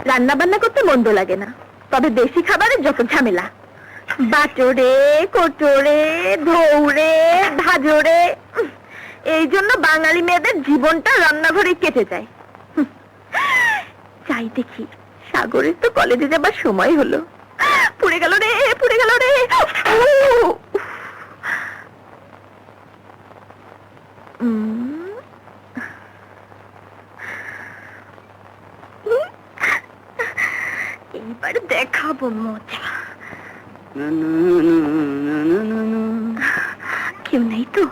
রান্না বান্না করতে মন্দ লাগে না, তবে দেশি খাবারের যত ঝামেলা, বাটোরে কোটোরে ধৌরে ভাজরে, এই জন্য বাঙালি মেয়েদের জীবনটা রান্নাঘরে কেটে যায়। চাই দেখি সাগরের তো কলেজে যাবার সময় হলো। পুড়ে গেল রে, পুড়ে গেল রে। এইবার দেখাবো মজা। কেউ নেই তো?